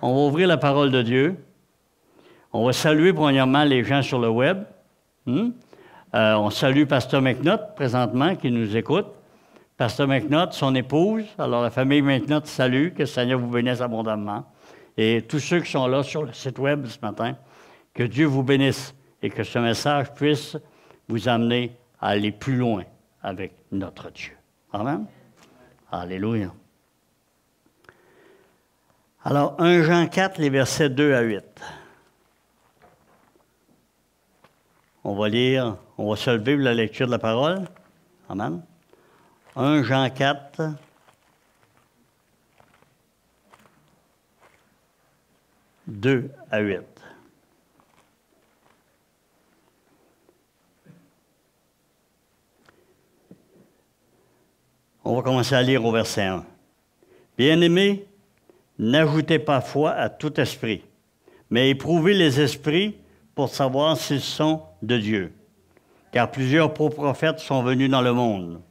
On va ouvrir la parole de Dieu. On va saluer premièrement les gens sur le web. On salue Pasteur McNutt, présentement, qui nous écoute. Pasteur McNutt, son épouse. Alors, la famille McNutt salue. Que le Seigneur vous bénisse abondamment. Et tous ceux qui sont là sur le site web ce matin, que Dieu vous bénisse et que ce message puisse vous amener à aller plus loin avec notre Dieu. Amen. Alléluia. Alors, 1 Jean 4, les versets 2 à 8. On va lire, on va se lever pour la lecture de la parole. Amen. 1 Jean 4, « 2 à 8. On va commencer à lire au verset 1. « Bien-aimés, n'ajoutez pas foi à tout esprit, mais éprouvez les esprits pour savoir s'ils sont de Dieu. Car plusieurs faux prophètes sont venus dans le monde.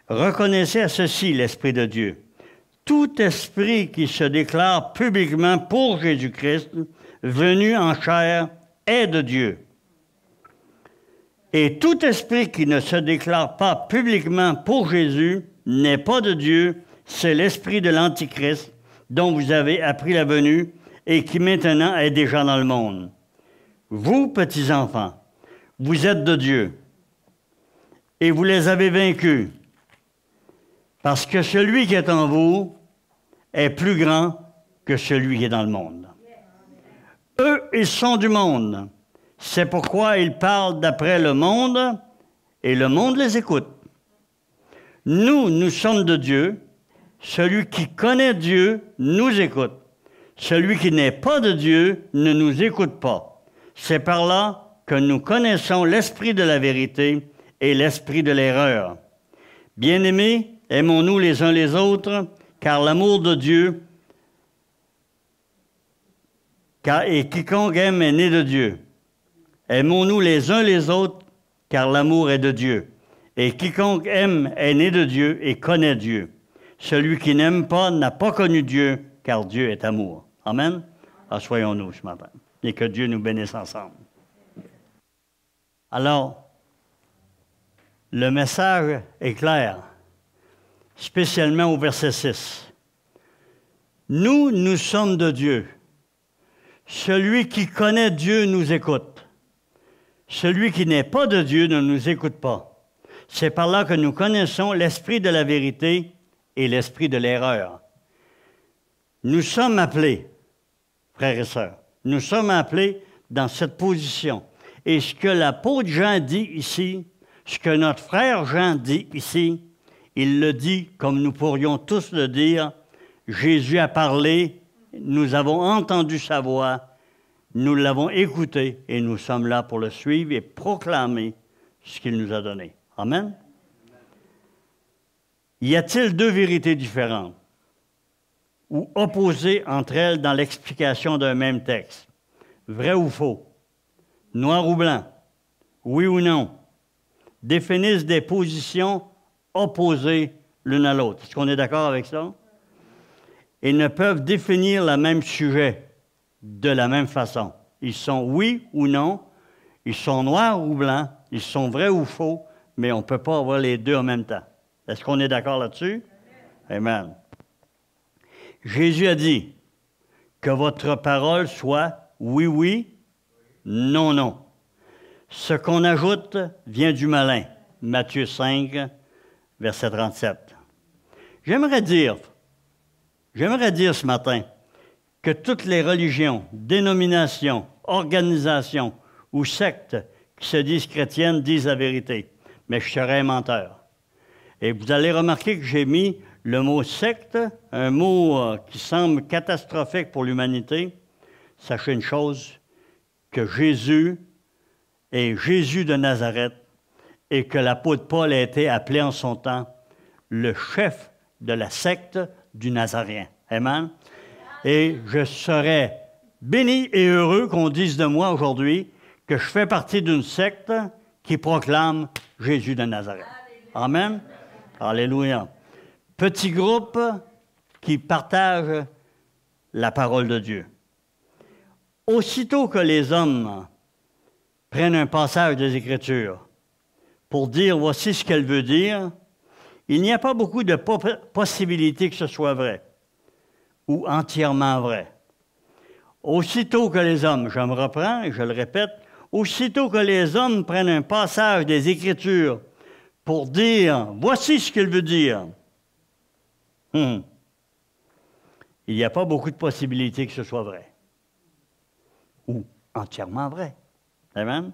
Reconnaissez à ceci l'Esprit de Dieu. Tout esprit qui se déclare publiquement pour Jésus-Christ, venu en chair, est de Dieu. Et tout esprit qui ne se déclare pas publiquement pour Jésus n'est pas de Dieu, c'est l'esprit de l'Antichrist, dont vous avez appris la venue et qui maintenant est déjà dans le monde. Vous, petits enfants, vous êtes de Dieu et vous les avez vaincus, parce que celui qui est en vous est plus grand que celui qui est dans le monde. Eux, ils sont du monde. C'est pourquoi ils parlent d'après le monde et le monde les écoute. Nous, nous sommes de Dieu. Celui qui connaît Dieu nous écoute. Celui qui n'est pas de Dieu ne nous écoute pas. C'est par là que nous connaissons l'esprit de la vérité et l'esprit de l'erreur. Bien-aimés, aimons-nous les uns les autres, car l'amour de Dieu, et quiconque aime est né de Dieu. Aimons-nous les uns les autres, car l'amour est de Dieu. Et quiconque aime est né de Dieu et connaît Dieu. Celui qui n'aime pas n'a pas connu Dieu, car Dieu est amour. Amen. Assoyons-nous ce matin. Et que Dieu nous bénisse ensemble. Alors, le message est clair, spécialement au verset 6. Nous, nous sommes de Dieu. Celui qui connaît Dieu nous écoute. Celui qui n'est pas de Dieu ne nous écoute pas. C'est par là que nous connaissons l'esprit de la vérité et l'esprit de l'erreur. Nous sommes appelés, frères et sœurs, nous sommes appelés dans cette position. Et ce que l'apôtre Jean dit ici, ce que notre frère Jean dit ici, il le dit comme nous pourrions tous le dire. Jésus a parlé, nous avons entendu sa voix, nous l'avons écouté et nous sommes là pour le suivre et proclamer ce qu'il nous a donné. Amen. Y a-t-il deux vérités différentes ou opposées entre elles dans l'explication d'un même texte? Vrai ou faux? Noir ou blanc? Oui ou non? Définissent des positions opposées l'une à l'autre. Est-ce qu'on est d'accord avec ça? Ils ne peuvent définir le même sujet de la même façon. Ils sont oui ou non, ils sont noirs ou blancs, ils sont vrais ou faux, mais on ne peut pas avoir les deux en même temps. Est-ce qu'on est d'accord là-dessus? Amen. Jésus a dit que votre parole soit oui, oui, non, non. Ce qu'on ajoute vient du malin. Matthieu 5, verset 37. J'aimerais dire ce matin que toutes les religions, dénominations, organisations ou sectes qui se disent chrétiennes disent la vérité, mais je serais un menteur. Et vous allez remarquer que j'ai mis le mot secte, un mot qui semble catastrophique pour l'humanité. Sachez une chose, que Jésus est Jésus de Nazareth et que l'apôtre Paul a été appelé en son temps le chef de la secte du Nazaréen. Amen. Et je serais béni et heureux qu'on dise de moi aujourd'hui que je fais partie d'une secte qui proclame Jésus de Nazareth. Amen. Alléluia. Petit groupe qui partage la parole de Dieu. Aussitôt que les hommes prennent un passage des Écritures pour dire « voici ce qu'elle veut dire », il n'y a pas beaucoup de possibilités que ce soit vrai ou entièrement vrai. Aussitôt que les hommes, je me reprends et je le répète, aussitôt que les hommes prennent un passage des Écritures pour dire « voici ce qu'il veut dire », il n'y a pas beaucoup de possibilités que ce soit vrai ou entièrement vrai. Amen?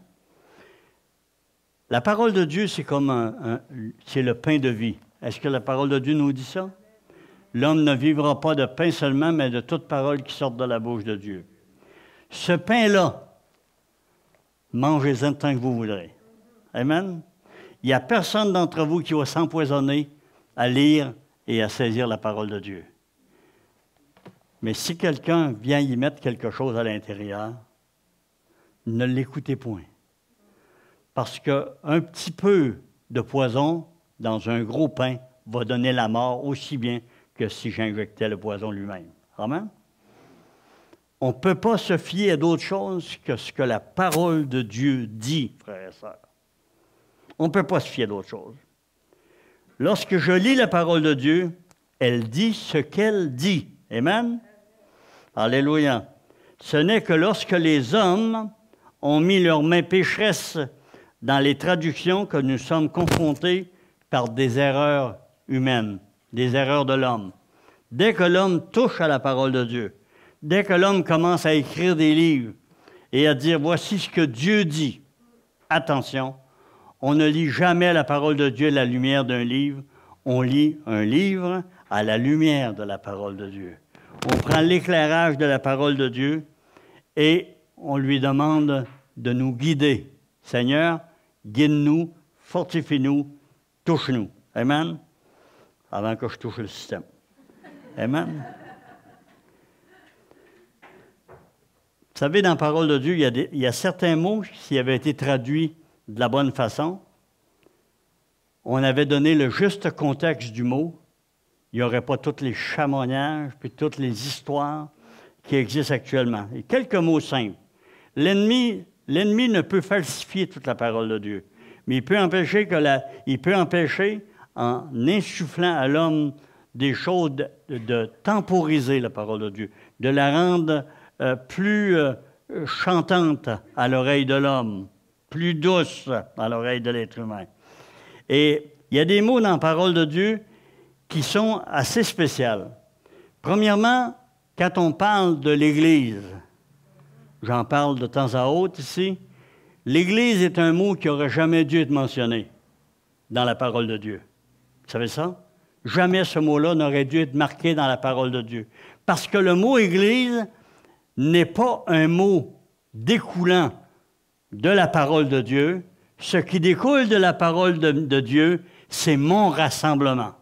La parole de Dieu, c'est comme c'est le pain de vie. Est-ce que la parole de Dieu nous dit ça? L'homme ne vivra pas de pain seulement, mais de toute parole qui sort de la bouche de Dieu. Ce pain-là, mangez-en tant que vous voudrez. Amen? Il n'y a personne d'entre vous qui va s'empoisonner à lire et à saisir la parole de Dieu. Mais si quelqu'un vient y mettre quelque chose à l'intérieur, ne l'écoutez point. Parce qu'un petit peu de poison dans un gros pain va donner la mort aussi bien que si j'injectais le poison lui-même. Amen? On ne peut pas se fier à d'autres choses que ce que la parole de Dieu dit, frères et sœurs. On ne peut pas se fier à d'autres choses. Lorsque je lis la parole de Dieu, elle dit ce qu'elle dit. Amen? Alléluia. Ce n'est que lorsque les hommes ont mis leurs mains pécheresses dans les traductions que nous sommes confrontés par des erreurs humaines, des erreurs de l'homme. Dès que l'homme touche à la parole de Dieu, dès que l'homme commence à écrire des livres et à dire « voici ce que Dieu dit », attention, on ne lit jamais la parole de Dieu à la lumière d'un livre, on lit un livre à la lumière de la parole de Dieu. On prend l'éclairage de la parole de Dieu et on lui demande de nous guider. Seigneur, guide-nous, fortifie-nous, touche-nous. Amen? Avant que je touche le système. Amen? Vous savez, dans la parole de Dieu, il y a certains mots, s'ils avaient été traduits de la bonne façon, on avait donné le juste contexte du mot, il n'y aurait pas tous les chamognages puis toutes les histoires qui existent actuellement. Et quelques mots simples. L'ennemi ne peut falsifier toute la parole de Dieu, mais il peut empêcher, en insufflant à l'homme des choses, de temporiser la parole de Dieu, de la rendre plus chantante à l'oreille de l'homme, plus douce à l'oreille de l'être humain. Et il y a des mots dans la parole de Dieu qui sont assez spéciaux. Premièrement, quand on parle de l'Église, j'en parle de temps à autre ici, l'Église est un mot qui n'aurait jamais dû être mentionné dans la parole de Dieu. Vous savez ça? Jamais ce mot-là n'aurait dû être marqué dans la parole de Dieu. Parce que le mot Église n'est pas un mot découlant de la parole de Dieu. Ce qui découle de la parole de Dieu, c'est mon rassemblement.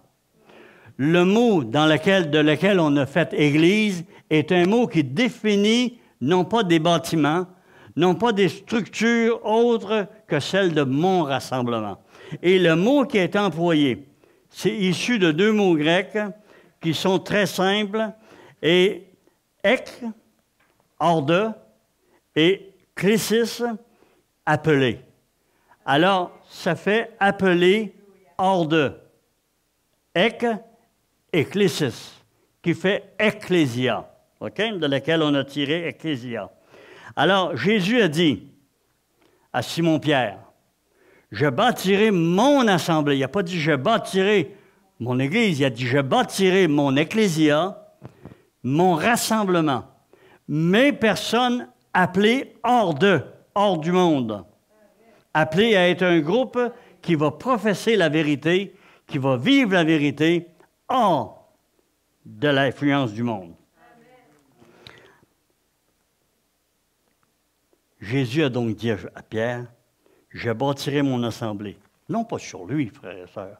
Le mot de lequel on a fait Église est un mot qui définit non pas des bâtiments, non pas des structures autres que celles de mon rassemblement. Et le mot qui est employé, c'est issu de deux mots grecs qui sont très simples, et ek, hors de, et klesis, appelé. Alors, ça fait appeler hors de. Ek, ecclésis, qui fait ecclésia, okay? De laquelle on a tiré ecclésia. Alors, Jésus a dit à Simon-Pierre, « Je bâtirai mon assemblée. » Il n'a pas dit « Je bâtirai mon Église », il a dit « Je bâtirai mon ecclésia, mon rassemblement, mes personnes appelées hors du monde. » Appelé à être un groupe qui va professer la vérité, qui va vivre la vérité hors de l'influence du monde. Jésus a donc dit à Pierre, « Je bâtirai mon assemblée. » Non pas sur lui, frères et sœurs.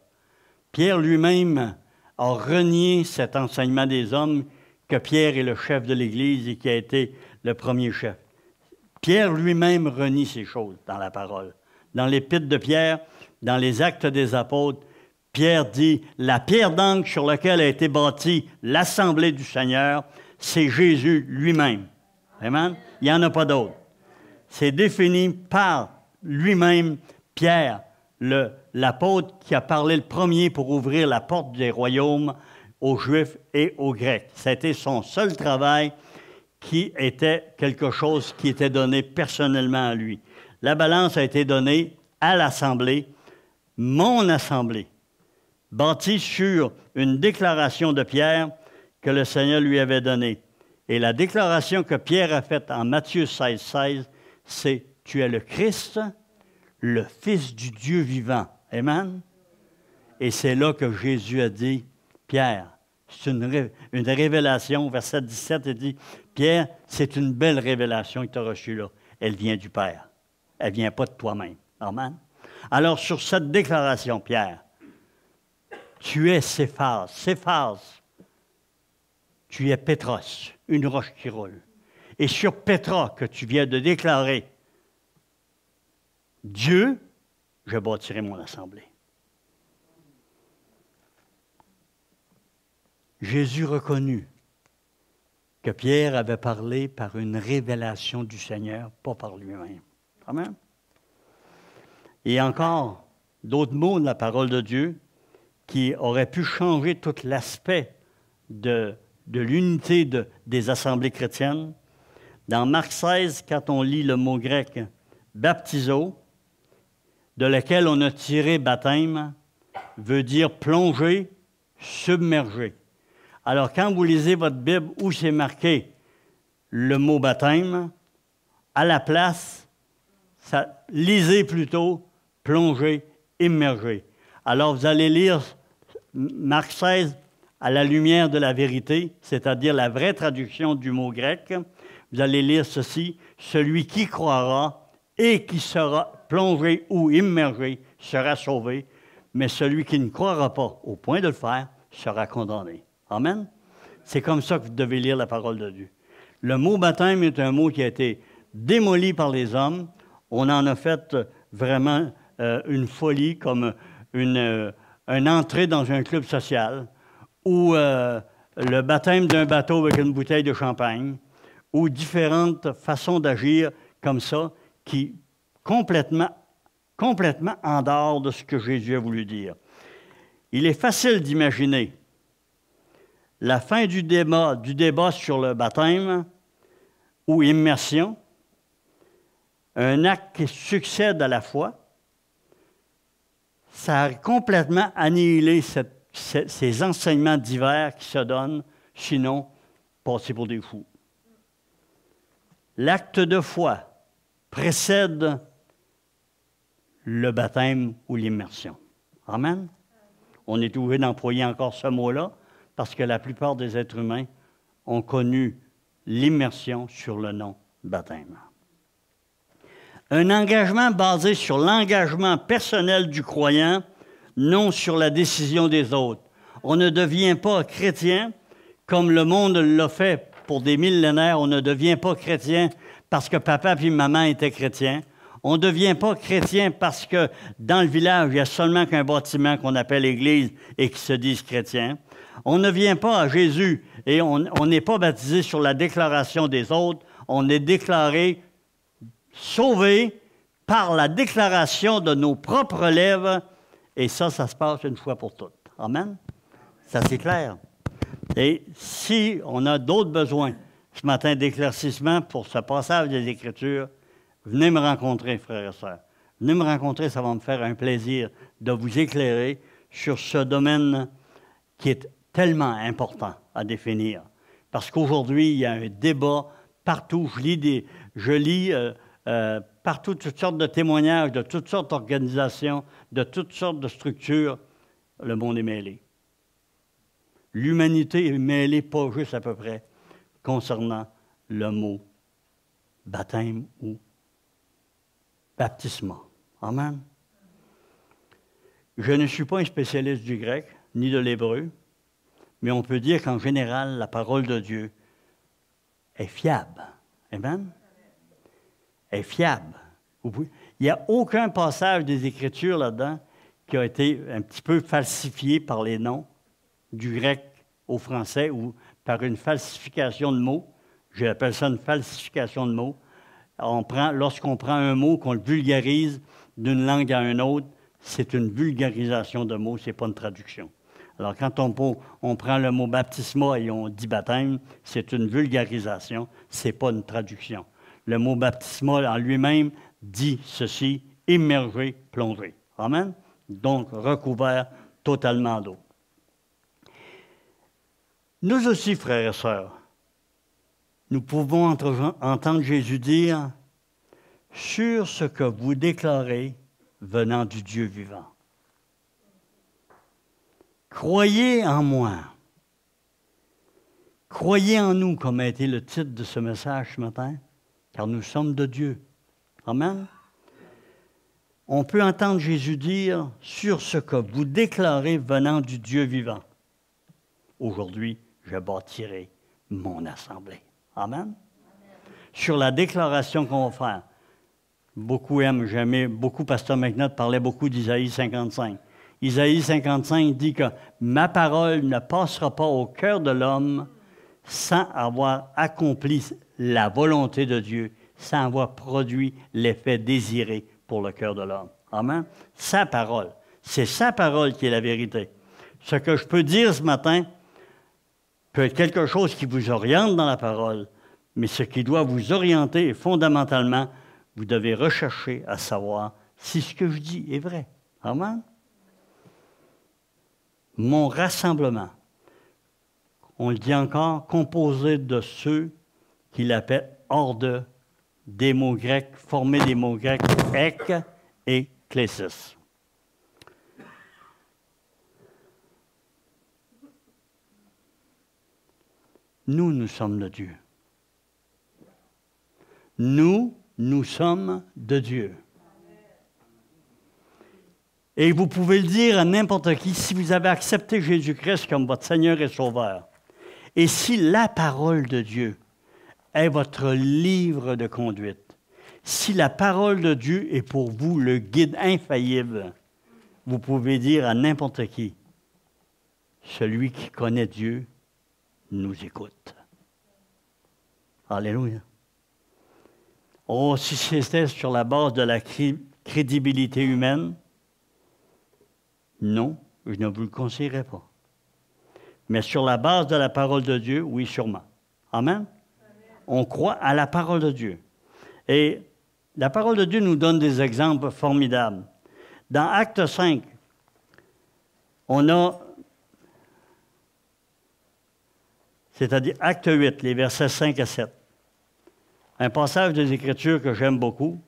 Pierre lui-même a renié cet enseignement des hommes que Pierre est le chef de l'Église et qui a été le premier chef. Pierre lui-même renie ces choses dans la parole. Dans l'Épître de Pierre, dans les Actes des Apôtres, Pierre dit « La pierre d'angle sur laquelle a été bâtie l'Assemblée du Seigneur, c'est Jésus lui-même. Amen? Il n'y en a pas d'autre. C'est défini par lui-même, Pierre, l'apôtre qui a parlé le premier pour ouvrir la porte des royaumes aux Juifs et aux Grecs. C'était son seul travail qui était quelque chose qui était donné personnellement à lui. La balance a été donnée à l'Assemblée, mon Assemblée, bâtie sur une déclaration de Pierre que le Seigneur lui avait donnée. Et la déclaration que Pierre a faite en Matthieu 16, 16, c'est « Tu es le Christ, le Fils du Dieu vivant. » Amen? Et c'est là que Jésus a dit, Pierre, c'est une révélation, verset 17, il dit, Pierre, c'est une belle révélation que tu as reçue là. Elle vient du Père. Elle ne vient pas de toi-même. Amen? Alors, sur cette déclaration, Pierre, tu es Céphas. Céphas, tu es Pétros, une roche qui roule. Et sur Pétra, que tu viens de déclarer, Dieu, je bâtirai mon assemblée. Jésus reconnut que Pierre avait parlé par une révélation du Seigneur, pas par lui-même. Amen? Et encore d'autres mots de la parole de Dieu qui auraient pu changer tout l'aspect de l'unité des assemblées chrétiennes. Dans Marc 16, quand on lit le mot grec « baptizo », de lequel on a tiré « baptême », veut dire « plonger, submerger ». Alors, quand vous lisez votre Bible où c'est marqué le mot « baptême », à la place, lisez plutôt « plonger, immerger ». Alors, vous allez lire Marc 16 à la lumière de la vérité, c'est-à-dire la vraie traduction du mot grec. Vous allez lire ceci, « Celui qui croira et qui sera plongé ou immergé sera sauvé, mais celui qui ne croira pas au point de le faire sera condamné. » Amen? C'est comme ça que vous devez lire la parole de Dieu. Le mot baptême est un mot qui a été démoli par les hommes. On en a fait vraiment une folie, comme une entrée dans un club social, ou le baptême d'un bateau avec une bouteille de champagne, ou différentes façons d'agir comme ça, qui complètement en dehors de ce que Jésus a voulu dire. Il est facile d'imaginer la fin du débat sur le baptême ou immersion, un acte qui succède à la foi. Ça a complètement annihilé ces enseignements divers qui se donnent, sinon passer pour des fous. L'acte de foi précède le baptême ou l'immersion. Amen? On est obligé d'employer encore ce mot-là parce que la plupart des êtres humains ont connu l'immersion sur le nom baptême. Un engagement basé sur l'engagement personnel du croyant, non sur la décision des autres. On ne devient pas chrétien comme le monde l'a fait pour des millénaires. On ne devient pas chrétien parce que papa et maman étaient chrétiens. On ne devient pas chrétien parce que dans le village, il y a seulement qu'un bâtiment qu'on appelle Église et qui se disent chrétiens. On ne vient pas à Jésus et on n'est pas baptisé sur la déclaration des autres. On est déclaré sauvé par la déclaration de nos propres lèvres. Et ça se passe une fois pour toutes. Amen? Ça, c'est clair. Et si on a d'autres besoins ce matin d'éclaircissement pour ce passage des Écritures, venez me rencontrer, frères et sœurs. Venez me rencontrer, ça va me faire un plaisir de vous éclairer sur ce domaine qui est tellement important à définir. Parce qu'aujourd'hui, il y a un débat partout. Je lis partout toutes sortes de témoignages, de toutes sortes d'organisations, de toutes sortes de structures. Le monde est mêlé. L'humanité est mêlée, pas juste à peu près, concernant le mot baptême ou baptisme. Amen. Je ne suis pas un spécialiste du grec, ni de l'hébreu, mais on peut dire qu'en général, la parole de Dieu est fiable. Amen? Est fiable. Il n'y a aucun passage des Écritures là-dedans qui a été un petit peu falsifié par les noms du grec au français ou par une falsification de mots. J'appelle ça une falsification de mots. Lorsqu'on prend un mot, qu'on le vulgarise d'une langue à une autre, c'est une vulgarisation de mots, ce n'est pas une traduction. Alors, quand on prend le mot baptisma et on dit baptême, c'est une vulgarisation, ce n'est pas une traduction. Le mot baptisma en lui-même dit ceci, immergé, plongé. Amen? Donc, recouvert totalement d'eau. Nous aussi, frères et sœurs, nous pouvons entendre Jésus dire « sur ce que vous déclarez venant du Dieu vivant. Croyez en moi. Croyez en nous », comme a été le titre de ce message ce matin, car nous sommes de Dieu. Amen. On peut entendre Jésus dire « sur ce que vous déclarez venant du Dieu vivant. Aujourd'hui, je bâtirai mon assemblée. » Amen. Sur la déclaration qu'on va faire. Beaucoup aiment, j'aimais beaucoup, Pasteur McNutt parlait beaucoup d'Isaïe 55. Isaïe 55 dit que « ma parole ne passera pas au cœur de l'homme sans avoir accompli la volonté de Dieu, sans avoir produit l'effet désiré pour le cœur de l'homme. » Amen. Sa parole. C'est sa parole qui est la vérité. Ce que je peux dire ce matin peut être quelque chose qui vous oriente dans la parole, mais ce qui doit vous orienter est fondamentalement, vous devez rechercher à savoir si ce que je dis est vrai. Amen. Mon rassemblement, on le dit encore, composé de ceux qu'il appelle hors des mots grecs, formés des mots grecs ek et klesis. Nous sommes de Dieu. Nous sommes de Dieu. Et vous pouvez le dire à n'importe qui, si vous avez accepté Jésus-Christ comme votre Seigneur et Sauveur, et si la parole de Dieu est votre livre de conduite, si la parole de Dieu est pour vous le guide infaillible, vous pouvez dire à n'importe qui, celui qui connaît Dieu nous écoute. Alléluia. Oh, si c'était sur la base de la crédibilité humaine, non, je ne vous le conseillerais pas. Mais sur la base de la parole de Dieu, oui, sûrement. Amen? On croit à la parole de Dieu. Et la parole de Dieu nous donne des exemples formidables. Dans Acte 5, on a, c'est-à-dire Acte 8, les versets 5 à 7. Un passage des Écritures que j'aime beaucoup,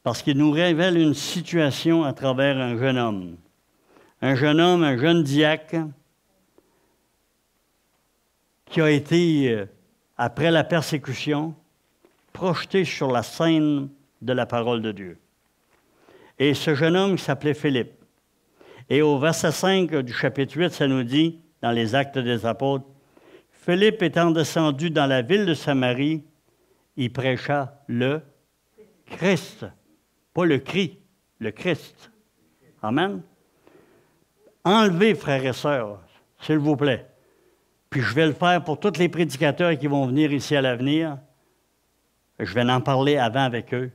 parce qu'il nous révèle une situation à travers un jeune homme. Un jeune diacre, qui a été, après la persécution, projeté sur la scène de la parole de Dieu. Et ce jeune homme s'appelait Philippe. Et au verset 5 du chapitre 8, ça nous dit, dans les Actes des Apôtres, « Philippe étant descendu dans la ville de Samarie, il prêcha le Christ. » Pas le Christ, le Christ. Amen. Enlevez, frères et sœurs, s'il vous plaît. Puis je vais le faire pour tous les prédicateurs qui vont venir ici à l'avenir. Je vais en parler avant avec eux.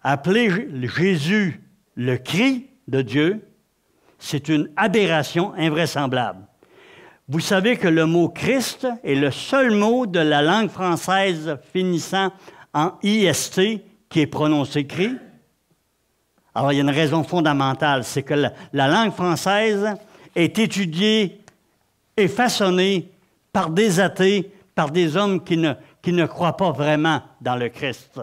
Appeler Jésus le Christ de Dieu, c'est une aberration invraisemblable. Vous savez que le mot Christ est le seul mot de la langue française finissant en IST qui est prononcé Christ. Alors, il y a une raison fondamentale, c'est que la langue française est étudiée et façonnée par des athées, par des hommes qui ne croient pas vraiment dans le Christ.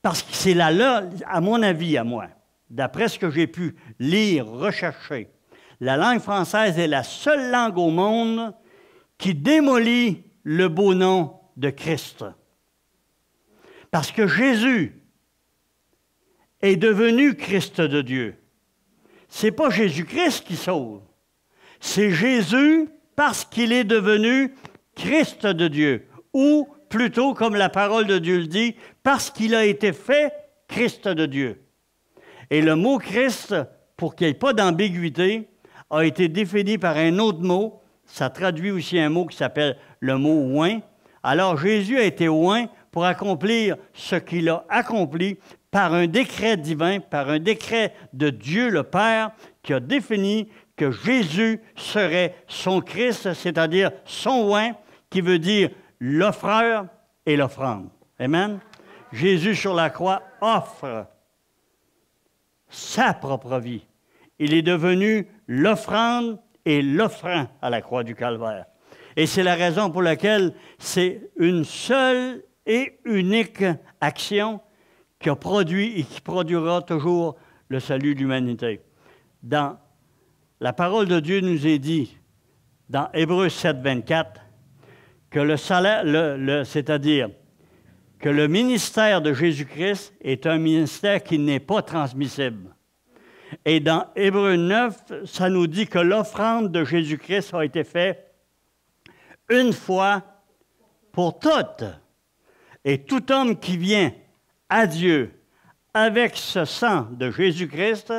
Parce que c'est là, à mon avis, à moi, d'après ce que j'ai pu lire, rechercher, la langue française est la seule langue au monde qui démolit le beau nom de Christ. Parce que Jésus est devenu Christ de Dieu. Ce n'est pas Jésus-Christ qui sauve. C'est Jésus parce qu'il est devenu Christ de Dieu. Ou plutôt, comme la parole de Dieu le dit, parce qu'il a été fait Christ de Dieu. Et le mot Christ, pour qu'il n'y ait pas d'ambiguïté, a été défini par un autre mot. Ça traduit aussi un mot qui s'appelle le mot « oint ». Alors Jésus a été oint pour accomplir ce qu'il a accompli par un décret divin, par un décret de Dieu le Père, qui a défini que Jésus serait son Christ, c'est-à-dire son oint, qui veut dire l'offreur et l'offrande. Amen? Jésus sur la croix offre sa propre vie. Il est devenu l'offrande et l'offrant à la croix du Calvaire. Et c'est la raison pour laquelle c'est une seule et unique action qui a produit et qui produira toujours le salut de l'humanité. Dans la parole de Dieu nous est dit, dans Hébreux 7, 24, que le salaire, c'est-à-dire que le ministère de Jésus-Christ est un ministère qui n'est pas transmissible. Et dans Hébreux 9, ça nous dit que l'offrande de Jésus-Christ a été faite une fois pour toutes. Et tout homme qui vient à Dieu avec ce sang de Jésus-Christ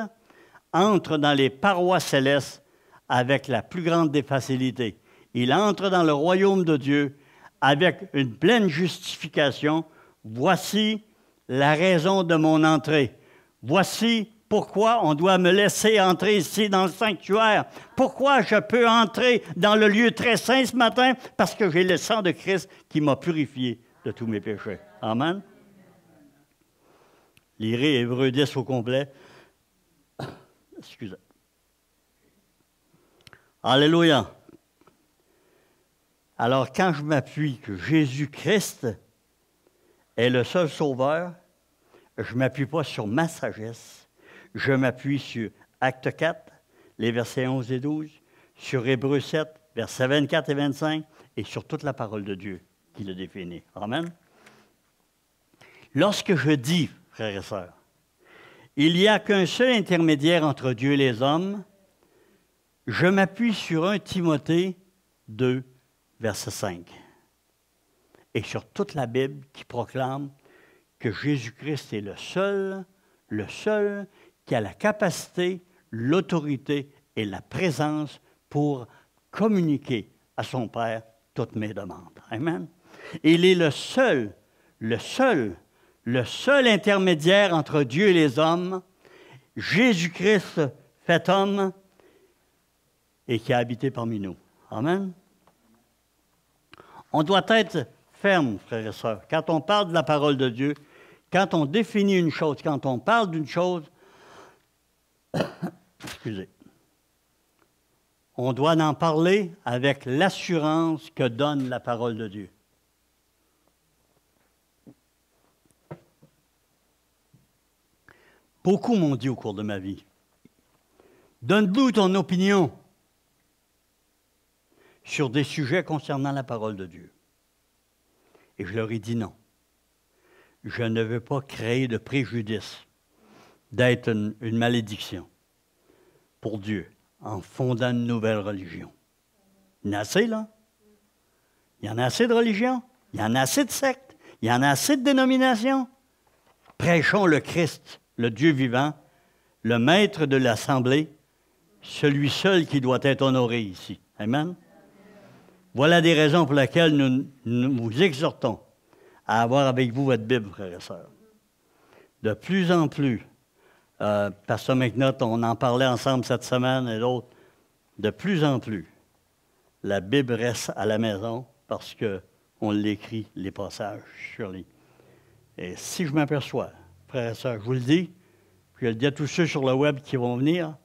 entre dans les parois célestes avec la plus grande des facilités. Il entre dans le royaume de Dieu avec une pleine justification. Voici la raison de mon entrée. Voici pourquoi on doit me laisser entrer ici dans le sanctuaire. Pourquoi je peux entrer dans le lieu très saint ce matin? Parce que j'ai le sang de Christ qui m'a purifié de tous mes péchés. Amen. Lirez Hébreux 10 au complet. Excusez. Alléluia. Alors, quand je m'appuie que Jésus-Christ est le seul sauveur, je ne m'appuie pas sur ma sagesse, je m'appuie sur Acte 4, les versets 11 et 12, sur Hébreux 7, versets 24 et 25, et sur toute la parole de Dieu qui le définit. Amen. Lorsque je dis, frères et sœurs, il n'y a qu'un seul intermédiaire entre Dieu et les hommes, je m'appuie sur 1 Timothée 2, verset 5, et sur toute la Bible qui proclame que Jésus-Christ est le seul qui a la capacité, l'autorité et la présence pour communiquer à son Père toutes mes demandes. Amen. Il est le seul intermédiaire entre Dieu et les hommes, Jésus-Christ fait homme et qui a habité parmi nous. Amen. On doit être ferme, frères et sœurs. Quand on parle de la parole de Dieu, quand on définit une chose, quand on parle d'une chose, excusez, on doit en parler avec l'assurance que donne la parole de Dieu. Beaucoup m'ont dit au cours de ma vie, donne-nous ton opinion sur des sujets concernant la parole de Dieu. Et je leur ai dit non. Je ne veux pas créer de préjudice, d'être une malédiction pour Dieu en fondant une nouvelle religion. Il y en a assez, là? Il y en a assez de religions? Il y en a assez de sectes? Il y en a assez de dénominations? Prêchons le Christ, le Dieu vivant, le maître de l'assemblée, celui seul qui doit être honoré ici. Amen? Voilà des raisons pour lesquelles nous vous exhortons à avoir avec vous votre Bible, frères et sœurs. De plus en plus, Pasteur McNutt, on en parlait ensemble cette semaine et d'autres, de plus en plus, la Bible reste à la maison parce qu'on l'écrit, les passages sur les... Et si je m'aperçois, frères et sœurs, je vous le dis, puis je le dis à tous ceux sur le web qui vont venir,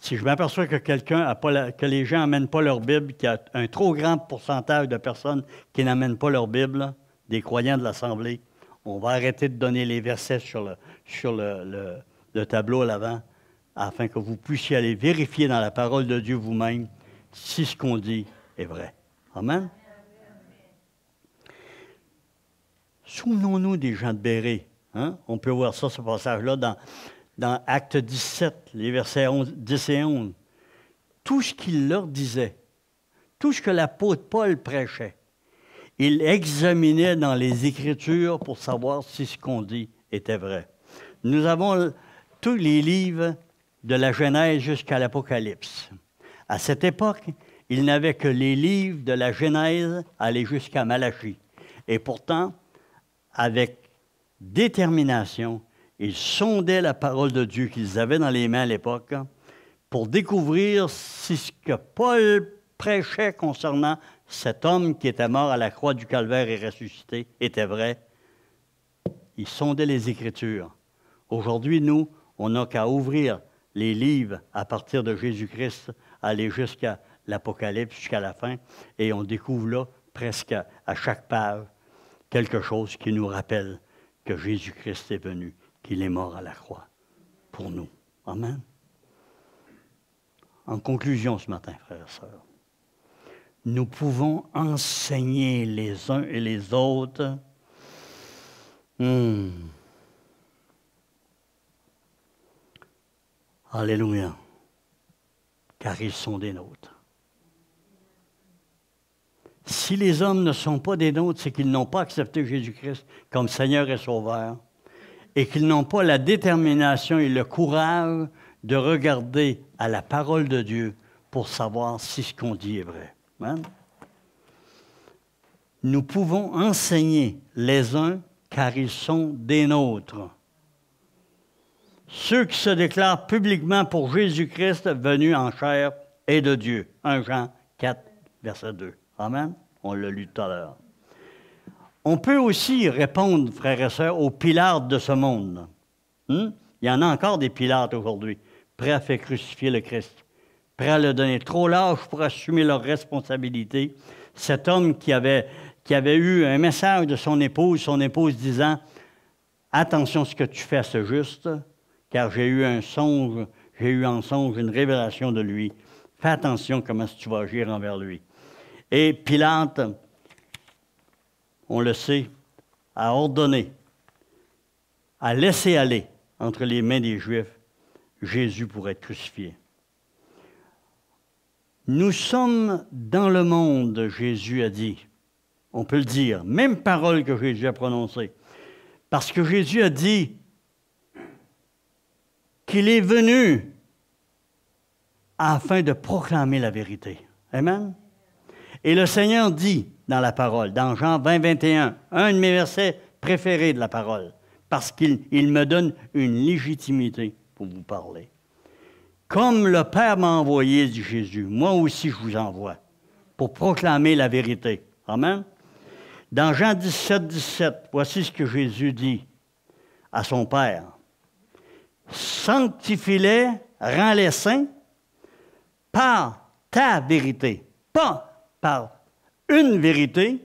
si je m'aperçois que que les gens n'amènent pas leur Bible, qu'il y a un trop grand pourcentage de personnes qui n'amènent pas leur Bible, des croyants de l'Assemblée, on va arrêter de donner les versets sur le tableau à l'avant, afin que vous puissiez aller vérifier dans la parole de Dieu vous-même si ce qu'on dit est vrai. Amen? Souvenons-nous des gens de Bérée. Hein? On peut voir ça, ce passage-là, dans Acte 17, les versets 10 et 11. Tout ce qu'il leur disait, tout ce que l'apôtre Paul prêchait, il examinait dans les Écritures pour savoir si ce qu'on dit était vrai. Nous avons tous les livres de la Genèse jusqu'à l'Apocalypse. À cette époque, il n'avait que les livres de la Genèse aller jusqu'à Malachie. Et pourtant, avec détermination, ils sondaient la parole de Dieu qu'ils avaient dans les mains à l'époque pour découvrir si ce que Paul prêchait concernant cet homme qui était mort à la croix du Calvaire et ressuscité était vrai. Ils sondaient les Écritures. Aujourd'hui, nous, on n'a qu'à ouvrir les livres à partir de Jésus-Christ, aller jusqu'à l'Apocalypse, jusqu'à la fin, et on découvre là, presque à chaque page, quelque chose qui nous rappelle que Jésus-Christ est venu, qu'il est mort à la croix pour nous. Amen. En conclusion ce matin, frères et sœurs, nous pouvons enseigner les uns et les autres. Alléluia. Car ils sont des nôtres. Si les hommes ne sont pas des nôtres, c'est qu'ils n'ont pas accepté Jésus-Christ comme Seigneur et Sauveur et qu'ils n'ont pas la détermination et le courage de regarder à la parole de Dieu pour savoir si ce qu'on dit est vrai. Amen. Nous pouvons enseigner les uns car ils sont des nôtres. Ceux qui se déclarent publiquement pour Jésus-Christ venu en chair et de Dieu. 1 Jean 4, verset 2. Amen. On l'a lu tout à l'heure. On peut aussi répondre, frères et sœurs, aux pilates de ce monde. Il y en a encore des pilates aujourd'hui, prêts à faire crucifier le Christ, prêts à le donner trop lâche pour assumer leurs responsabilités. Cet homme qui avait eu un message de son épouse disant « Attention à ce que tu fais à ce juste, car j'ai eu en songe une révélation de lui. Fais attention comment tu vas agir envers lui. » Et Pilate, on le sait, a ordonné, a laissé aller entre les mains des Juifs Jésus pour être crucifié. Nous sommes dans le monde, Jésus a dit. On peut le dire, même parole que Jésus a prononcée. Parce que Jésus a dit qu'il est venu afin de proclamer la vérité. Amen? Et le Seigneur dit dans la parole, dans Jean 20, 21, un de mes versets préférés de la parole, parce qu'il me donne une légitimité pour vous parler. Comme le Père m'a envoyé, dit Jésus, moi aussi je vous envoie pour proclamer la vérité. Amen? Dans Jean 17, 17, voici ce que Jésus dit à son Père. Sanctifie-les, rends-les saints par ta vérité. Pas par une vérité.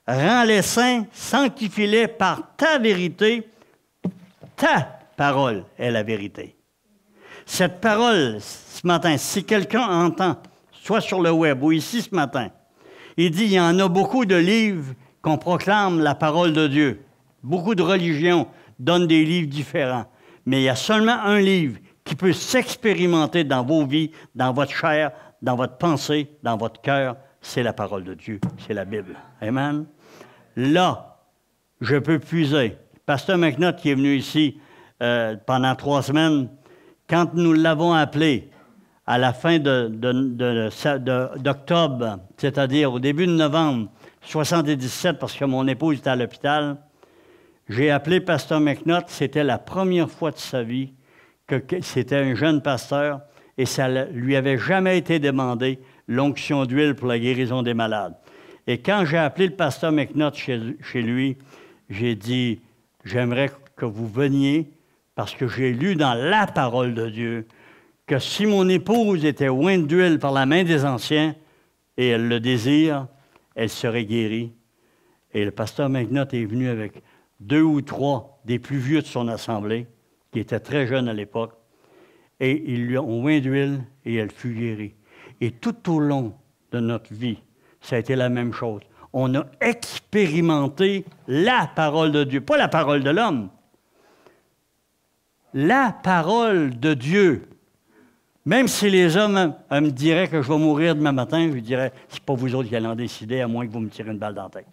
Rends-les saints, sanctifie-les par ta vérité. Ta parole est la vérité. Cette parole, ce matin, si quelqu'un entend, soit sur le web ou ici ce matin, il dit, il y en a beaucoup de livres qu'on proclame la parole de Dieu. Beaucoup de religions donnent des livres différents. Mais il y a seulement un livre qui peut s'expérimenter dans vos vies, dans votre chair, dans votre pensée, dans votre cœur. C'est la parole de Dieu, c'est la Bible. Amen. Là, je peux puiser. Pasteur McNutt, qui est venu ici pendant 3 semaines, quand nous l'avons appelé à la fin d'octobre, c'est-à-dire au début de novembre 77, parce que mon épouse était à l'hôpital, j'ai appelé Pasteur McNutt. C'était la première fois de sa vie que c'était un jeune pasteur et ça ne lui avait jamais été demandé l'onction d'huile pour la guérison des malades. Et quand j'ai appelé le pasteur McNutt chez lui, j'ai dit, j'aimerais que vous veniez parce que j'ai lu dans la parole de Dieu que si mon épouse était ointe d'huile par la main des anciens et elle le désire, elle serait guérie. Et le pasteur McNutt est venu avec 2 ou 3 des plus vieux de son assemblée, qui étaient très jeunes à l'époque, et ils lui ont oint d'huile et elle fut guérie. Et tout au long de notre vie, ça a été la même chose. On a expérimenté la parole de Dieu, pas la parole de l'homme. La parole de Dieu. Même si les hommes me diraient que je vais mourir demain matin, je dirais, c'est pas vous autres qui allez en décider, à moins que vous me tirez une balle dans la tête.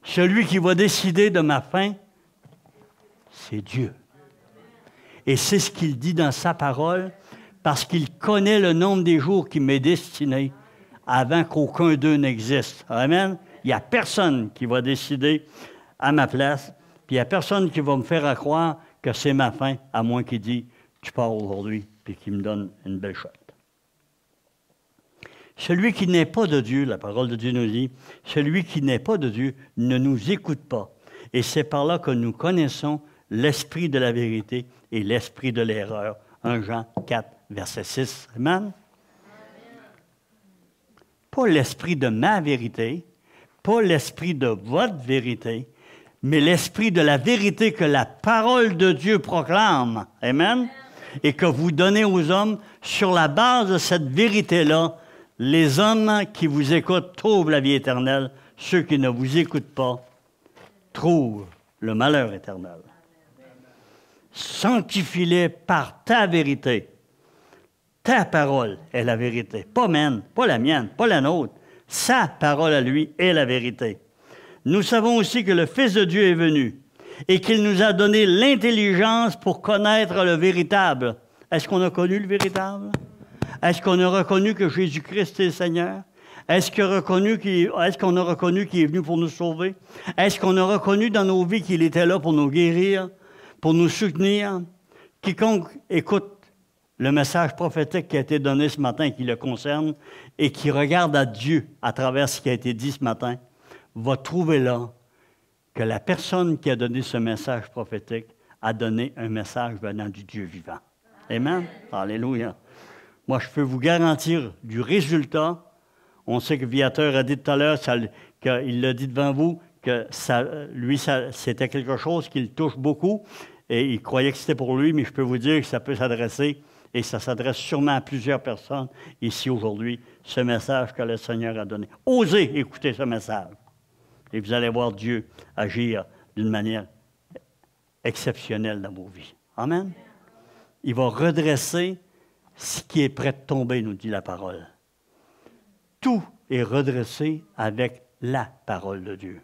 Celui qui va décider de ma fin, c'est Dieu. Et c'est ce qu'il dit dans sa parole, parce qu'il connaît le nombre des jours qui m'est destiné avant qu'aucun d'eux n'existe. Amen? Il n'y a personne qui va décider à ma place, puis il n'y a personne qui va me faire croire que c'est ma fin, à moins qu'il dise « tu pars aujourd'hui », puis qu'il me donne une belle shot. Celui qui n'est pas de Dieu, la parole de Dieu nous dit, celui qui n'est pas de Dieu ne nous écoute pas. Et c'est par là que nous connaissons l'esprit de la vérité et l'esprit de l'erreur. 1 Jean 4, verset 6. Amen? Pas l'esprit de ma vérité, pas l'esprit de votre vérité, mais l'esprit de la vérité que la parole de Dieu proclame. Amen? Et que vous donnez aux hommes sur la base de cette vérité-là. Les hommes qui vous écoutent trouvent la vie éternelle. Ceux qui ne vous écoutent pas trouvent le malheur éternel. Sanctifie-les par ta vérité. Ta parole est la vérité. Pas la mienne, pas la nôtre. Sa parole à lui est la vérité. Nous savons aussi que le Fils de Dieu est venu et qu'il nous a donné l'intelligence pour connaître le véritable. Est-ce qu'on a connu le véritable? Est-ce qu'on a reconnu que Jésus-Christ est le Seigneur? Est-ce qu'on a reconnu qu'il est venu pour nous sauver? Est-ce qu'on a reconnu dans nos vies qu'il était là pour nous guérir, pour nous soutenir? Quiconque écoute le message prophétique qui a été donné ce matin, qui le concerne, et qui regarde à Dieu à travers ce qui a été dit ce matin, va trouver là que la personne qui a donné ce message prophétique a donné un message venant du Dieu vivant. Amen? Alléluia. Moi, je peux vous garantir du résultat. On sait que Viateur a dit tout à l'heure, qu'il l'a dit devant vous, que c'était quelque chose qui le touche beaucoup. Et il croyait que c'était pour lui, mais je peux vous dire que ça peut s'adresser, et ça s'adresse sûrement à plusieurs personnes ici aujourd'hui, ce message que le Seigneur a donné. Osez écouter ce message. Et vous allez voir Dieu agir d'une manière exceptionnelle dans vos vies. Amen. Il va redresser ce qui est prêt de tomber, nous dit la parole. Tout est redressé avec la parole de Dieu.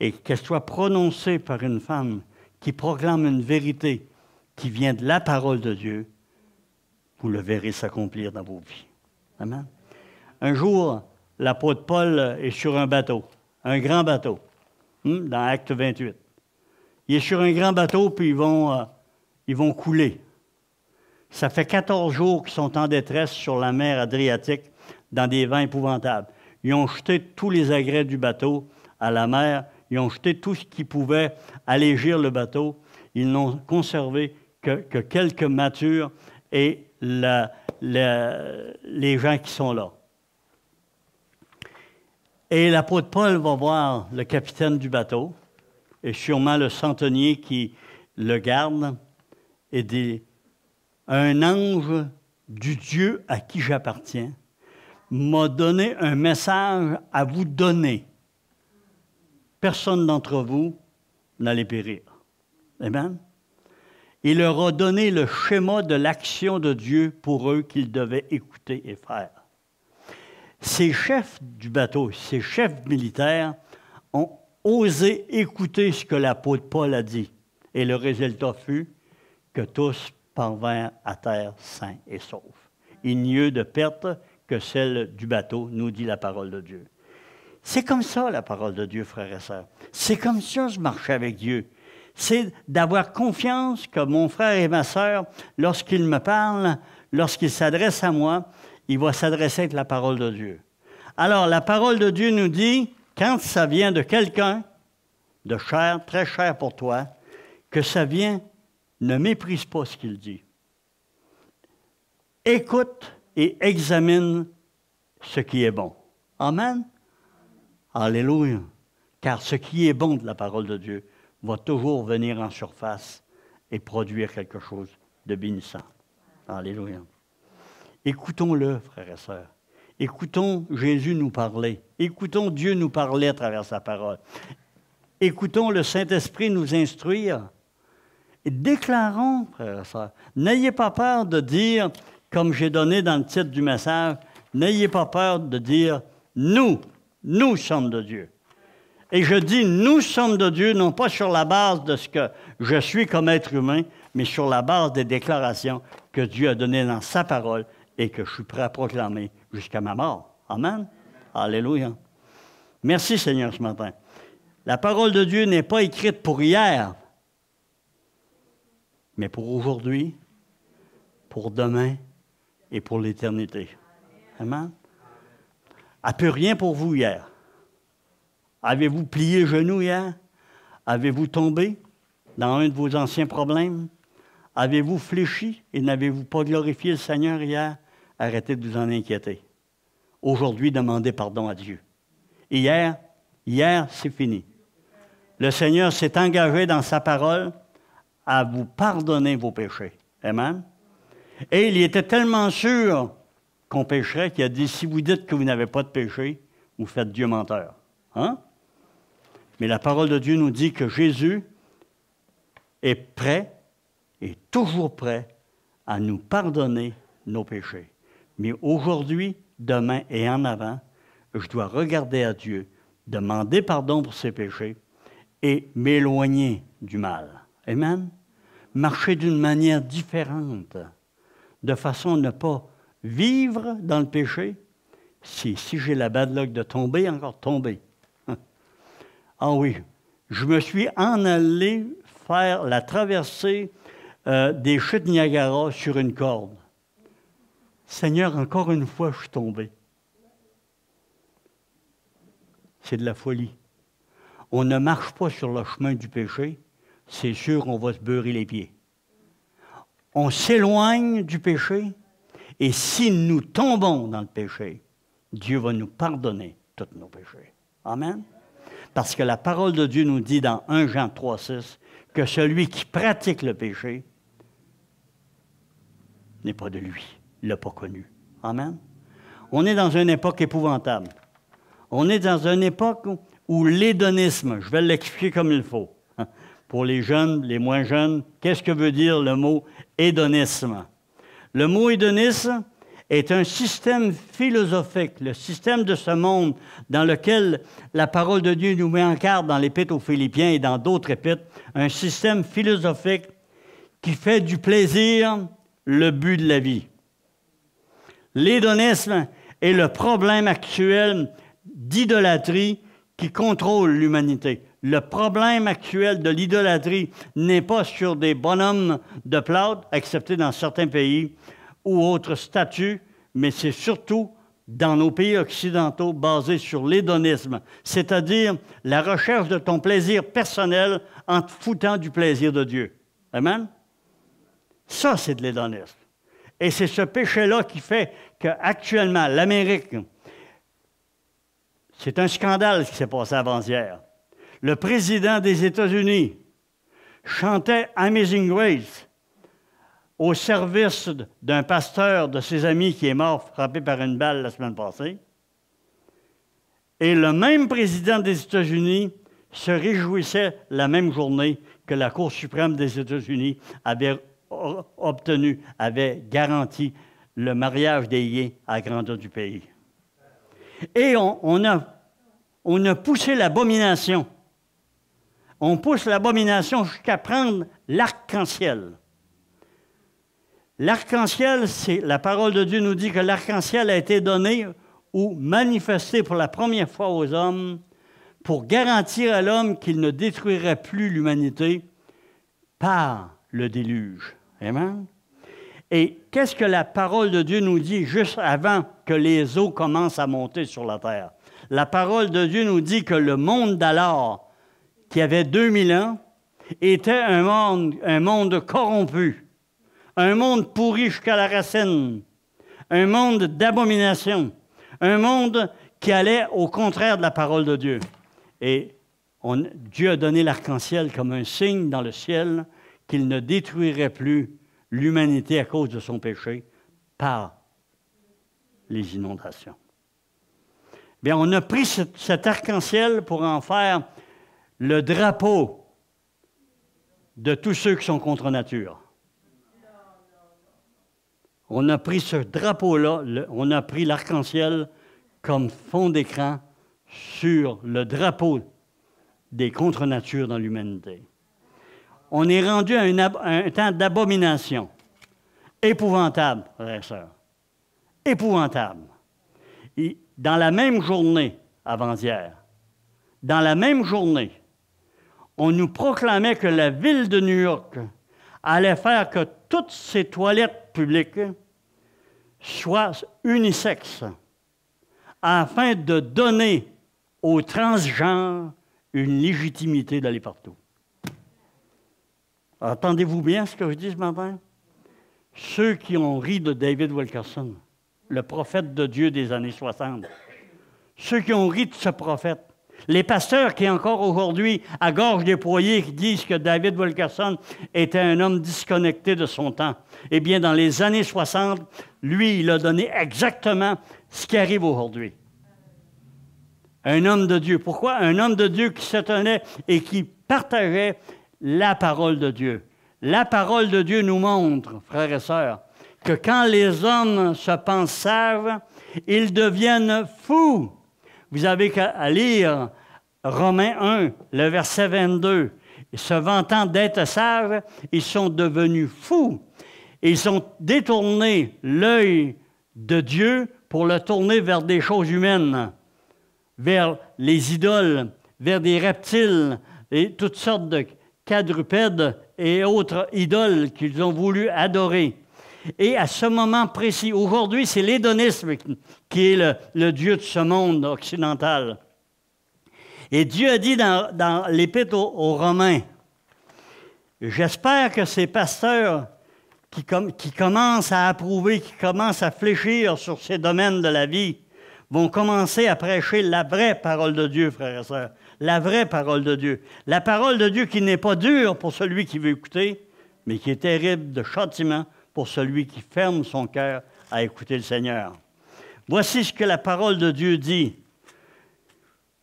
Et qu'elle soit prononcée par une femme qui proclame une vérité qui vient de la parole de Dieu, vous le verrez s'accomplir dans vos vies. Amen. Un jour, l'apôtre Paul est sur un bateau, un grand bateau, dans Acte 28. Il est sur un grand bateau, puis ils vont couler. Ça fait 14 jours qu'ils sont en détresse sur la mer Adriatique, dans des vents épouvantables. Ils ont jeté tous les agrès du bateau à la mer. Ils ont jeté tout ce qui pouvait allégir le bateau. Ils n'ont conservé que quelques matures et les gens qui sont là. Et l'apôtre Paul va voir le capitaine du bateau, et sûrement le centenier qui le garde, et dit « Un ange du Dieu à qui j'appartiens m'a donné un message à vous donner. Personne d'entre vous n'allait périr. » Amen. Il leur a donné le schéma de l'action de Dieu pour eux qu'ils devaient écouter et faire. Ces chefs du bateau, ces chefs militaires ont osé écouter ce que l'apôtre Paul a dit. Et le résultat fut que tous parvinrent à terre sains et saufs. Il n'y eut de perte que celle du bateau, nous dit la parole de Dieu. C'est comme ça, la parole de Dieu, frères et sœurs. C'est comme ça que je marchais avec Dieu. C'est d'avoir confiance que mon frère et ma sœur, lorsqu'ils me parlent, lorsqu'ils s'adressent à moi, il va s'adresser avec la parole de Dieu. Alors, la parole de Dieu nous dit, quand ça vient de quelqu'un, de cher, très cher pour toi, que ça vient, ne méprise pas ce qu'il dit. Écoute et examine ce qui est bon. Amen. Alléluia. Car ce qui est bon de la parole de Dieu va toujours venir en surface et produire quelque chose de bénissant. Alléluia. Écoutons-le, frères et sœurs. Écoutons Jésus nous parler. Écoutons Dieu nous parler à travers sa parole. Écoutons le Saint-Esprit nous instruire. Et déclarons, frères et sœurs, n'ayez pas peur de dire, comme j'ai donné dans le titre du message, n'ayez pas peur de dire « nous sommes de Dieu ». Et je dis « nous sommes de Dieu », non pas sur la base de ce que je suis comme être humain, mais sur la base des déclarations que Dieu a données dans sa parole et que je suis prêt à proclamer jusqu'à ma mort. Amen. Alléluia. Merci Seigneur ce matin. La parole de Dieu n'est pas écrite pour hier, mais pour aujourd'hui, pour demain et pour l'éternité. Amen. Elle ne peut rien pour vous hier. Avez-vous plié le genou hier? Avez-vous tombé dans un de vos anciens problèmes? Avez-vous fléchi et n'avez-vous pas glorifié le Seigneur hier? Arrêtez de vous en inquiéter. Aujourd'hui, demandez pardon à Dieu. Hier, c'est fini. Le Seigneur s'est engagé dans sa parole à vous pardonner vos péchés. Amen. Et il était tellement sûr qu'on pécherait qu'il a dit, si vous dites que vous n'avez pas de péché, vous faites Dieu menteur. Hein? Mais la parole de Dieu nous dit que Jésus est prêt, est toujours prêt à nous pardonner nos péchés. Mais aujourd'hui, demain et en avant, je dois regarder à Dieu, demander pardon pour ses péchés et m'éloigner du mal. Amen? Marcher d'une manière différente, de façon à ne pas vivre dans le péché. Si j'ai la bad luck de tomber, encore tomber. Ah oui, je me suis en allé faire la traversée des chutes Niagara sur une corde. Seigneur, encore une fois, je suis tombé. C'est de la folie. On ne marche pas sur le chemin du péché, c'est sûr qu'on va se beurrer les pieds. On s'éloigne du péché, et si nous tombons dans le péché, Dieu va nous pardonner tous nos péchés. Amen. Parce que la parole de Dieu nous dit dans 1 Jean 3,6 que celui qui pratique le péché n'est pas de lui. Il ne l'a pas connu. Amen. On est dans une époque épouvantable. On est dans une époque où l'hédonisme, je vais l'expliquer comme il faut. Pour les jeunes, les moins jeunes, qu'est-ce que veut dire le mot hédonisme? Le mot hédonisme est un système philosophique, le système de ce monde dans lequel la parole de Dieu nous met en garde dans l'Épître aux Philippiens et dans d'autres épîtres, un système philosophique qui fait du plaisir le but de la vie. L'hédonisme est le problème actuel d'idolâtrie qui contrôle l'humanité. Le problème actuel de l'idolâtrie n'est pas sur des bonhommes de plâtre, excepté dans certains pays, ou autres statues, mais c'est surtout dans nos pays occidentaux basés sur l'hédonisme, c'est-à-dire la recherche de ton plaisir personnel en te foutant du plaisir de Dieu. Amen? Ça, c'est de l'hédonisme. Et c'est ce péché-là qui fait qu'actuellement, l'Amérique, c'est un scandale ce qui s'est passé avant-hier. Le président des États-Unis chantait Amazing Grace au service d'un pasteur de ses amis qui est mort frappé par une balle la semaine passée. Et le même président des États-Unis se réjouissait la même journée que la Cour suprême des États-Unis avait obtenu, avait garanti le mariage des gays à la grandeur du pays. Et on a poussé l'abomination. On pousse l'abomination jusqu'à prendre l'arc-en-ciel. L'arc-en-ciel, la parole de Dieu nous dit que l'arc-en-ciel a été donné ou manifesté pour la première fois aux hommes pour garantir à l'homme qu'il ne détruirait plus l'humanité par le déluge. Amen? Et qu'est-ce que la parole de Dieu nous dit juste avant que les eaux commencent à monter sur la terre? La parole de Dieu nous dit que le monde d'alors, qui avait 2000 ans, était un monde corrompu, un monde pourri jusqu'à la racine, un monde d'abomination, un monde qui allait au contraire de la parole de Dieu. Et Dieu a donné l'arc-en-ciel comme un signe dans le ciel qu'il ne détruirait plus l'humanité à cause de son péché par les inondations. Bien, on a pris cet arc-en-ciel pour en faire le drapeau de tous ceux qui sont contre nature. On a pris ce drapeau-là, on a pris l'arc-en-ciel comme fond d'écran sur le drapeau des contre-natures dans l'humanité. On est rendu à un temps d'abomination. Épouvantable, frères et sœurs. Épouvantable. Et dans la même journée, avant-hier, dans la même journée, on nous proclamait que la ville de New York allait faire que toutes ses toilettes publiques soient unisexes, afin de donner aux transgenres une légitimité d'aller partout. Entendez-vous bien ce que je dis ce matin? Ceux qui ont ri de David Wilkerson, le prophète de Dieu des années 60, ceux qui ont ri de ce prophète, les pasteurs qui, encore aujourd'hui, à gorge déployée, qui disent que David Wilkerson était un homme disconnecté de son temps. Eh bien, dans les années 60, lui, il a donné exactement ce qui arrive aujourd'hui. Un homme de Dieu. Pourquoi? Un homme de Dieu qui se tenait et qui partageait la parole de Dieu. La parole de Dieu nous montre, frères et sœurs, que quand les hommes se pensent sages, ils deviennent fous. Vous avez qu'à lire Romains 1, le verset 22. Se vantant d'être sages, ils sont devenus fous. Ils ont détourné l'œil de Dieu pour le tourner vers des choses humaines, vers les idoles, vers des reptiles et toutes sortes de quadrupèdes et autres idoles qu'ils ont voulu adorer. Et à ce moment précis, aujourd'hui, c'est l'hédonisme qui est le Dieu de ce monde occidental. Et Dieu a dit dans l'Épître aux Romains, j'espère que ces pasteurs qui commencent à approuver, qui commencent à fléchir sur ces domaines de la vie, vont commencer à prêcher la vraie parole de Dieu, frères et sœurs. La vraie parole de Dieu. La parole de Dieu qui n'est pas dure pour celui qui veut écouter, mais qui est terrible de châtiment pour celui qui ferme son cœur à écouter le Seigneur. Voici ce que la parole de Dieu dit.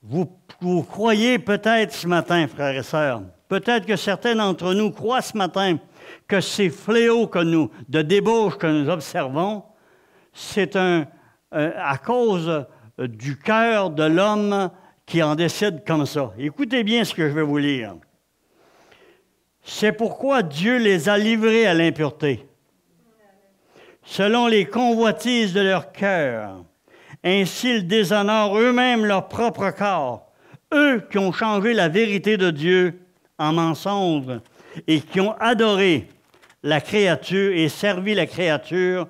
Vous croyez peut-être ce matin, frères et sœurs, peut-être que certains d'entre nous croient ce matin que ces fléaux de débauche que nous observons, c'est à cause du cœur de l'homme qui en décide comme ça. Écoutez bien ce que je vais vous lire. C'est pourquoi Dieu les a livrés à l'impureté, selon les convoitises de leur cœur. Ainsi, ils déshonorent eux-mêmes leur propre corps, eux qui ont changé la vérité de Dieu en mensonge et qui ont adoré la créature et servi la créature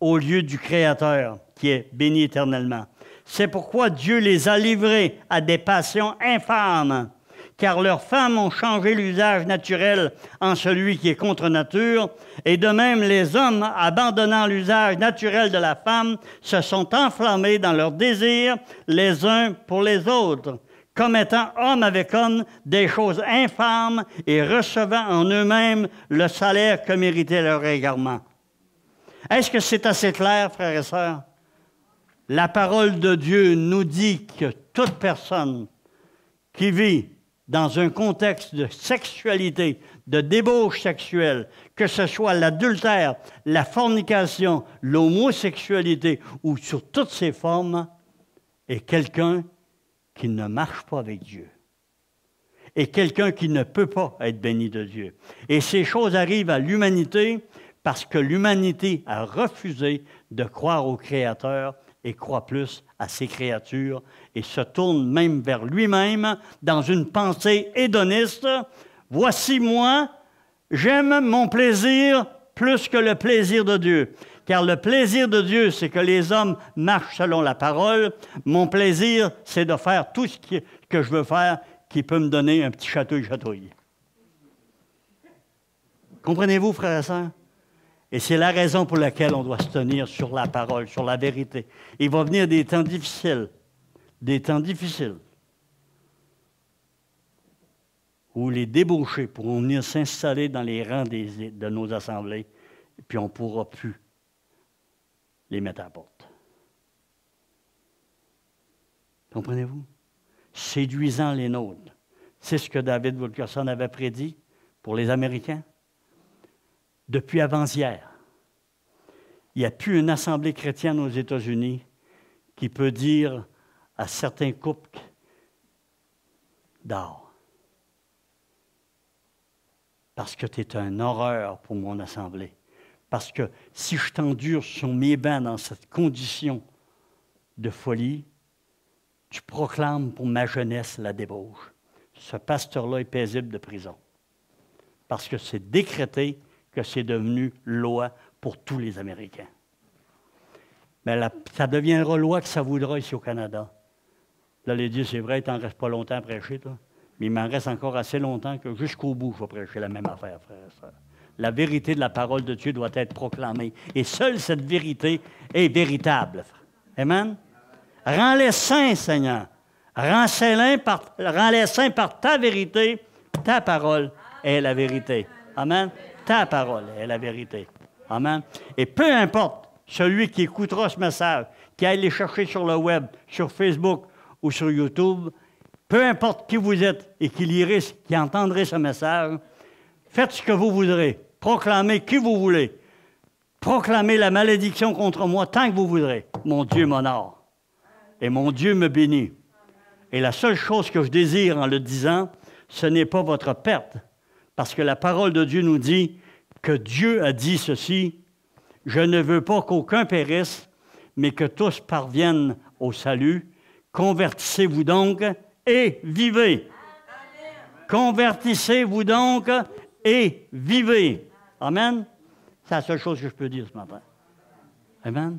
au lieu du Créateur, qui est béni éternellement. C'est pourquoi Dieu les a livrés à des passions infâmes, car leurs femmes ont changé l'usage naturel en celui qui est contre nature, et de même les hommes, abandonnant l'usage naturel de la femme, se sont enflammés dans leurs désirs les uns pour les autres, commettant homme avec homme des choses infâmes et recevant en eux-mêmes le salaire que méritait leur égarement. Est-ce que c'est assez clair, frères et sœurs? La parole de Dieu nous dit que toute personne qui vit dans un contexte de sexualité, de débauche sexuelle, que ce soit l'adultère, la fornication, l'homosexualité ou sur toutes ses formes, est quelqu'un qui ne marche pas avec Dieu. Et quelqu'un qui ne peut pas être béni de Dieu. Et ces choses arrivent à l'humanité parce que l'humanité a refusé de croire au Créateur et croit plus à ses créatures et se tourne même vers lui-même dans une pensée hédoniste. Voici moi, j'aime mon plaisir plus que le plaisir de Dieu. Car le plaisir de Dieu, c'est que les hommes marchent selon la parole. Mon plaisir, c'est de faire tout ce que je veux faire qui peut me donner un petit chatouille. Comprenez-vous, frères et sœurs? Et c'est la raison pour laquelle on doit se tenir sur la parole, sur la vérité. Il va venir des temps difficiles, où les débauchés pourront venir s'installer dans les rangs de nos assemblées, et puis on ne pourra plus les mettre à la porte. Comprenez-vous? Séduisant les nôtres. C'est ce que David Wilkerson avait prédit pour les Américains. Depuis avant-hier, il n'y a plus une assemblée chrétienne aux États-Unis qui peut dire à certains couples dehors. Parce que tu es une horreur pour mon assemblée. Parce que si je t'endure sur mes bancs dans cette condition de folie, tu proclames pour ma jeunesse la débauche. Ce pasteur-là est paisible de prison. Parce que c'est décrété que c'est devenu loi pour tous les Américains. Mais ça deviendra loi que ça voudra ici au Canada. Là, les dieux, c'est vrai, il t'en reste pas longtemps à prêcher, toi. Mais il m'en reste encore assez longtemps que jusqu'au bout, je vais prêcher la même affaire, frère et sœur. La vérité de la parole de Dieu doit être proclamée. Et seule cette vérité est véritable. Amen? Rends-les saints, Seigneur. Rends-les saints par ta vérité. Ta parole est la vérité. Amen? Ta parole est la vérité. Amen? Et peu importe celui qui écoutera ce message, qui aille les chercher sur le web, sur Facebook ou sur YouTube, peu importe qui vous êtes et qui entendrez ce message, faites ce que vous voudrez. Proclamez qui vous voulez. Proclamez la malédiction contre moi tant que vous voudrez. Mon Dieu m'honore. Et mon Dieu me bénit. Et la seule chose que je désire en le disant, ce n'est pas votre perte. Parce que la parole de Dieu nous dit que Dieu a dit ceci, « Je ne veux pas qu'aucun périsse, mais que tous parviennent au salut. Convertissez-vous donc et vivez. » Convertissez-vous donc et vivez. Amen. C'est la seule chose que je peux dire ce matin. Amen.